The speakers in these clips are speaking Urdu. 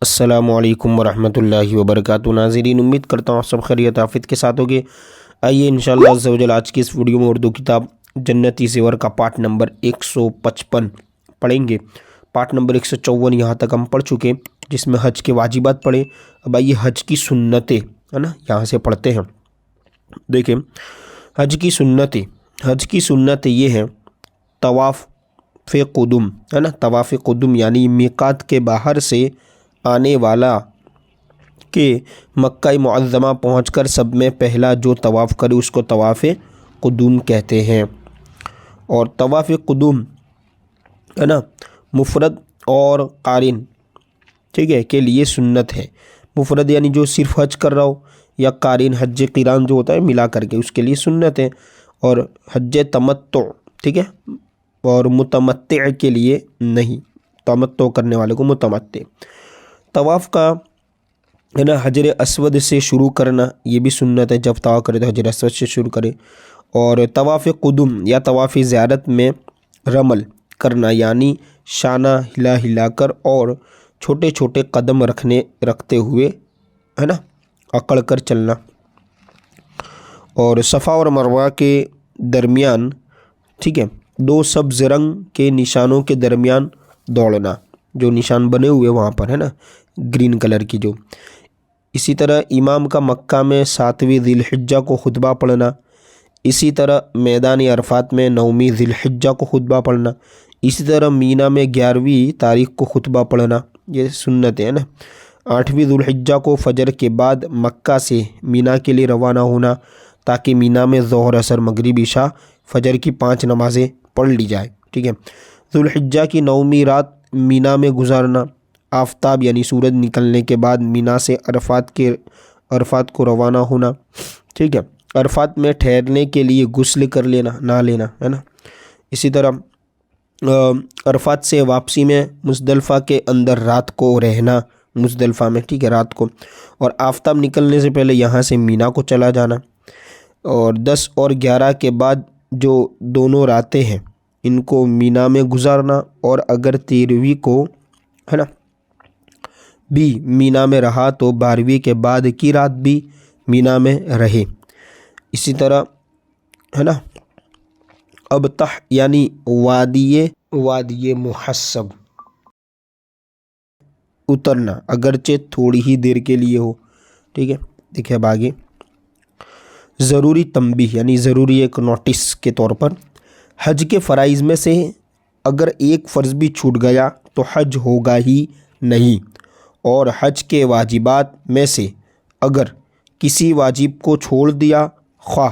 السلام علیکم ورحمۃ اللہ وبرکاتہ۔ ناظرین، امید کرتا ہوں آپ سب خیریت آفیت کے ساتھ ہوگے۔ آئیے انشاءاللہ عز و جل آج کی اس ویڈیو میں اردو کتاب جنتی زیور کا پارٹ نمبر 155 پڑھیں گے۔ پارٹ نمبر 154 یہاں تک ہم پڑھ چکے، جس میں حج کے واجبات پڑھیں۔ اب آئیے حج کی سنتیں ہے نا یہاں سے پڑھتے ہیں۔ دیکھیں حج کی سنتیں یہ ہیں: طواف قدم ہے نا، طواف قدم یعنی میقات کے باہر سے آنے والا کہ مکہ معظمہ پہنچ کر سب میں پہلا جو طواف کرے اس کو طواف قدوم کہتے ہیں۔ اور طواف قدوم ہے نا مفرد اور قارن ٹھیک ہے کے لیے سنت ہے۔ مفرد یعنی جو صرف حج کر رہا ہو، یا قارن حج قران جو ہوتا ہے ملا کر کے، اس کے لیے سنت ہے۔ اور حج تمتع ٹھیک ہے، اور متمتع کے لیے نہیں، تمتع کرنے والے کو متمتع۔ طواف کا ہے نا حجر اسود سے شروع کرنا، یہ بھی سنت ہے، جب طواف کرے تو حجر اسود سے شروع کرے۔ اور طواف قدم یا طواف زیارت میں رمل کرنا، یعنی شانہ ہلا ہلا کر اور چھوٹے چھوٹے قدم رکھتے ہوئے ہے نا اکڑ کر چلنا۔ اور صفا اور مروہ کے درمیان ٹھیک ہے دو سبز رنگ کے نشانوں کے درمیان دوڑنا، جو نشان بنے ہوئے وہاں پر ہے نا گرین کلر کی جو۔ اسی طرح امام کا مکہ میں 7ویں ذی الحجہ کو خطبہ پڑھنا، اسی طرح میدان عرفات میں 9ویں ذی الحجہ کو خطبہ پڑھنا، اسی طرح مینا میں 11ویں تاریخ کو خطبہ پڑھنا، یہ سنت ہے نا۔ 8ویں ذی الحجہ کو فجر کے بعد مکہ سے مینا کے لیے روانہ ہونا، تاکہ مینا میں ظہر، عصر، مغرب، عشاء، فجر کی 5 نمازیں پڑھ لی جائے ٹھیک ہے۔ ذی الحجہ کی 9ویں رات مینا میں گزارنا، آفتاب یعنی سورج نکلنے کے بعد مینا سے عرفات کو روانہ ہونا ٹھیک ہے۔ عرفات میں ٹھہرنے کے لیے غسل کر لینا، نہا لینا ہے نا۔ اسی طرح عرفات سے واپسی میں مزدلفہ کے اندر رات کو رہنا، مزدلفہ میں ٹھیک ہے رات کو، اور آفتاب نکلنے سے پہلے یہاں سے مینا کو چلا جانا۔ اور 10 اور 11 کے بعد جو دونوں راتیں ہیں ان کو مینا میں گزارنا، اور اگر 13ویں کو ہے نا بھی مینا میں رہا تو 12ویں کے بعد کی رات بھی مینا میں رہے۔ اسی طرح ہے نا ابطح یعنی وادی محسب اترنا، اگرچہ تھوڑی ہی دیر کے لیے ہو ٹھیک ہے۔ دیکھیں اب آگے ضروری تنبیہ یعنی ضروری ایک نوٹس کے طور پر، حج کے فرائض میں سے اگر ایک فرض بھی چھوٹ گیا تو حج ہوگا ہی نہیں۔ اور حج کے واجبات میں سے اگر کسی واجب کو چھوڑ دیا، خواہ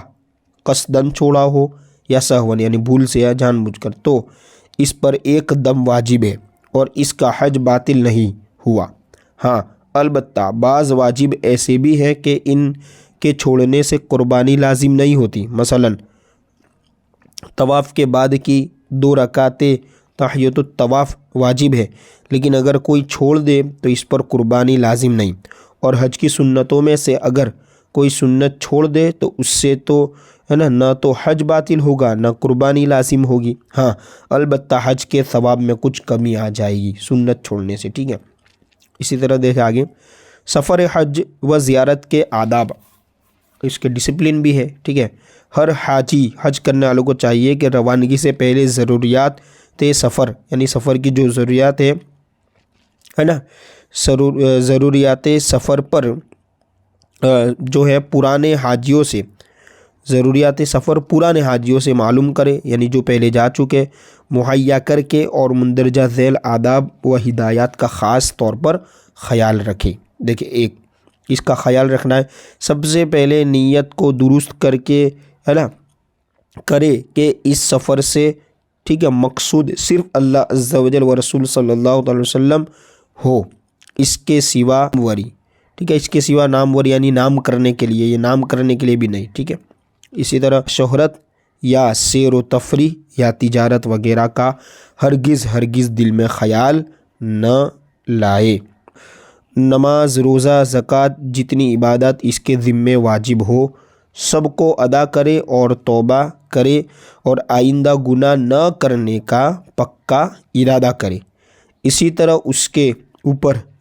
قصدن چھوڑا ہو یا سہون یعنی بھول سے یا جان بوجھ کر، تو اس پر ایک دم واجب ہے اور اس کا حج باطل نہیں ہوا۔ ہاں البتہ بعض واجب ایسے بھی ہیں کہ ان کے چھوڑنے سے قربانی لازم نہیں ہوتی۔ مثلا طواف کے بعد کی 2 رکعتیں تحیۃ الطواف واجب ہے، لیکن اگر کوئی چھوڑ دے تو اس پر قربانی لازم نہیں۔ اور حج کی سنتوں میں سے اگر کوئی سنت چھوڑ دے تو اس سے تو ہے نا نہ تو حج باطل ہوگا نہ قربانی لازم ہوگی۔ ہاں البتہ حج کے ثواب میں کچھ کمی آ جائے گی سنت چھوڑنے سے ٹھیک ہے۔ اسی طرح دیکھیں آگے سفر حج و زیارت کے آداب، اس کے ڈسپلن بھی ہے ٹھیک ہے۔ ہر حاجی حج کرنے والوں کو چاہیے کہ روانگی سے پہلے ضروریات سفر یعنی سفر کی جو ضروریات ہے نا ضروریات سفر پر جو ہے پرانے حاجیوں سے معلوم کرے، یعنی جو پہلے جا چکے مہیا کر کے، اور مندرجہ ذیل آداب و ہدایات کا خاص طور پر خیال رکھے۔ دیکھیں ایک اس کا خیال رکھنا ہے، سب سے پہلے نیت کو درست کر کے ہے نا کرے کہ اس سفر سے ٹھیک ہے مقصود صرف اللہ عز و جل و رسول صلی اللہ علیہ وسلم ہو، اس کے سوا ٹھیک ہے، اس کے سوا نامور یعنی نام کرنے کے لیے، یہ نام کرنے کے لیے بھی نہیں ٹھیک ہے۔ اسی طرح شہرت یا سیر و تفریح یا تجارت وغیرہ کا ہرگز دل میں خیال نہ لائے۔ نماز، روزہ، زکوٰۃ جتنی عبادت اس کے ذمے واجب ہو سب کو ادا کرے اور توبہ کرے، اور آئندہ گناہ نہ کرنے کا پکا ارادہ کرے۔ اسی طرح اس کے اوپر